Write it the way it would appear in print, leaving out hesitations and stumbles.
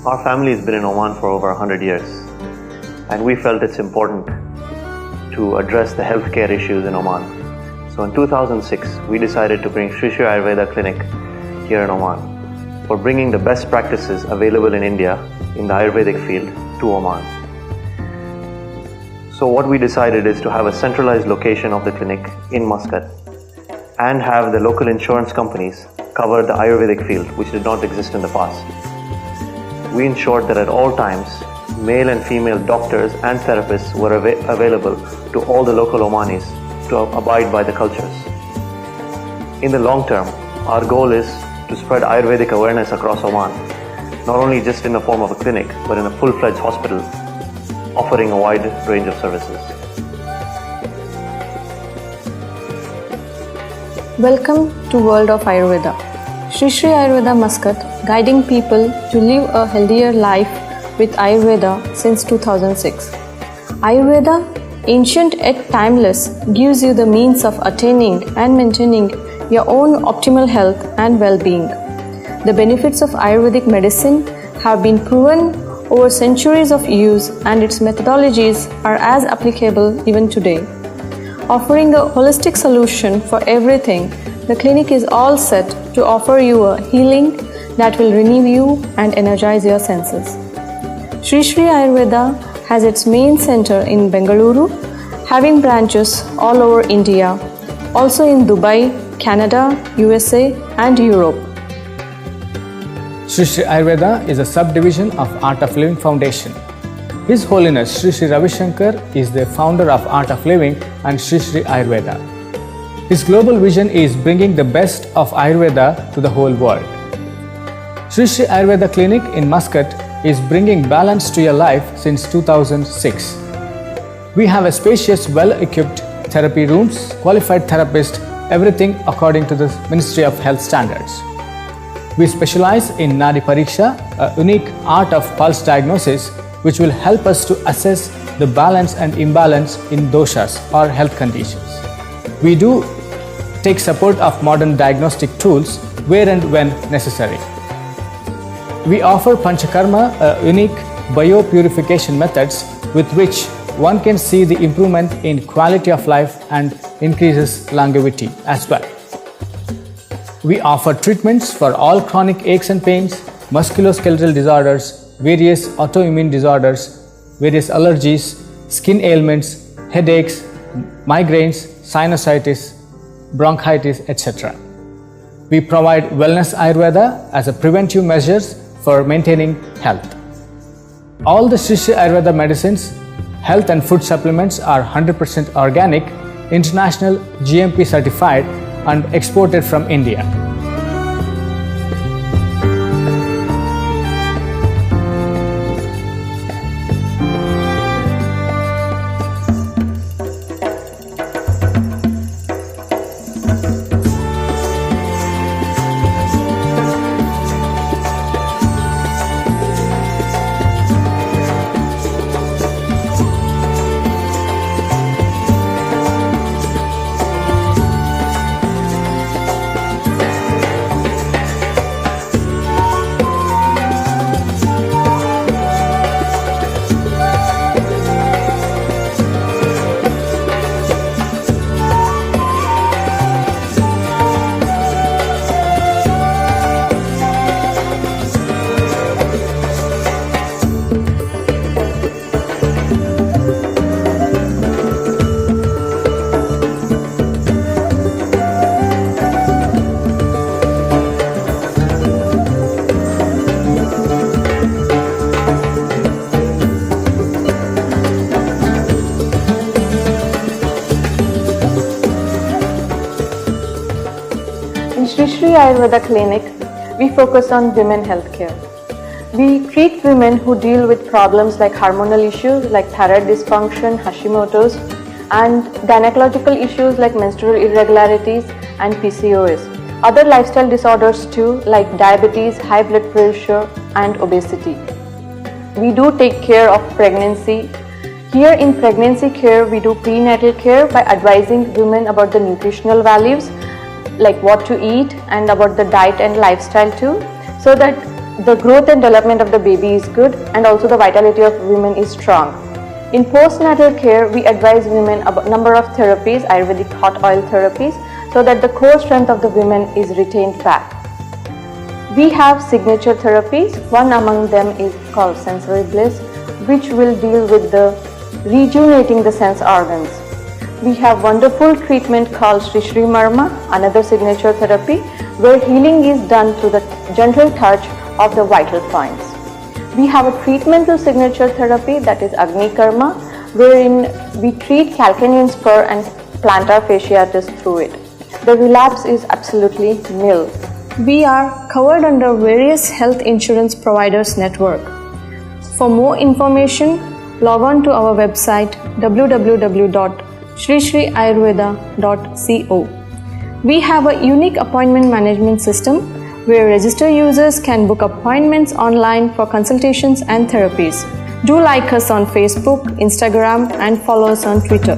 Our family has been in Oman for over 100 years, and we felt it's important to address the healthcare issues in Oman. So in 2006, we decided to bring Sri Sri Ayurveda Clinic here in Oman for bringing the best practices available in India in the Ayurvedic field to Oman. So what we decided is to have a centralized location of the clinic in Muscat and have the local insurance companies cover the Ayurvedic field, which did not exist in the past. We ensured that at all times, male and female doctors and therapists were available to all the local Omanis to abide by the cultures. In the long term, our goal is to spread Ayurvedic awareness across Oman, not only just in the form of a clinic, but in a full-fledged hospital, offering a wide range of services. Welcome to World of Ayurveda. Sri Sri Ayurveda Muscat, guiding people to live a healthier life with Ayurveda since 2006. Ayurveda, ancient yet timeless, gives you the means of attaining and maintaining your own optimal health and well-being. The benefits of Ayurvedic medicine have been proven over centuries of use, and its methodologies are as applicable even today. Offering a holistic solution for everything, the clinic is all set to offer you a healing that will renew you and energize your senses. Sri Sri Ayurveda has its main center in Bengaluru, having branches all over India, also in Dubai, Canada, USA, and Europe. Sri Sri Ayurveda is a subdivision of Art of Living Foundation. His Holiness Sri Sri Ravi Shankar is the founder of Art of Living and Sri Sri Ayurveda. His global vision is bringing the best of Ayurveda to the whole world. Sri Sri Ayurveda Clinic in Muscat is bringing balance to your life since 2006. We have a spacious, well-equipped therapy rooms, qualified therapists, everything according to the Ministry of Health standards. We specialize in Nadi Pariksha, a unique art of pulse diagnosis which will help us to assess the balance and imbalance in doshas or health conditions. We do take support of modern diagnostic tools where and when necessary. We offer Panchakarma, a unique biopurification methods with which one can see the improvement in quality of life and increases longevity as well. We offer treatments for all chronic aches and pains, musculoskeletal disorders, various autoimmune disorders, various allergies, skin ailments, headaches, migraines, sinusitis, bronchitis, etc. We provide Wellness Ayurveda as a preventive measures for maintaining health. All the Sri Sri Ayurveda medicines, health and food supplements are 100% organic, international GMP certified and exported from India. In Sri Sri Ayurveda Clinic, we focus on women healthcare. We treat women who deal with problems like hormonal issues like thyroid dysfunction, Hashimoto's, and gynecological issues like menstrual irregularities and PCOS. Other lifestyle disorders too, like diabetes, high blood pressure, and obesity. We do take care of pregnancy. Here in pregnancy care, we do prenatal care by advising women about the nutritional values, like what to eat and about the diet and lifestyle too, so that the growth and development of the baby is good, and also the vitality of women is strong. In postnatal care, we advise women about number of therapies, Ayurvedic hot oil therapies, so that the core strength of the women is retained back. We have signature therapies. One among them is called Sensory Bliss, which will deal with the rejuvenating the sense organs. We have wonderful treatment called Shri Shri Marma, another signature therapy, where healing is done through the gentle touch of the vital points. We have a treatmental signature therapy, that is Agni Karma, wherein we treat calcanean spur and plantar fasciitis through it. The relapse is absolutely nil. We are covered under various health insurance providers network. For more information, log on to our website www.shrishriayurveda.co. We have a unique appointment management system where registered users can book appointments online for consultations and therapies. Do like us on Facebook, Instagram, and follow us on Twitter.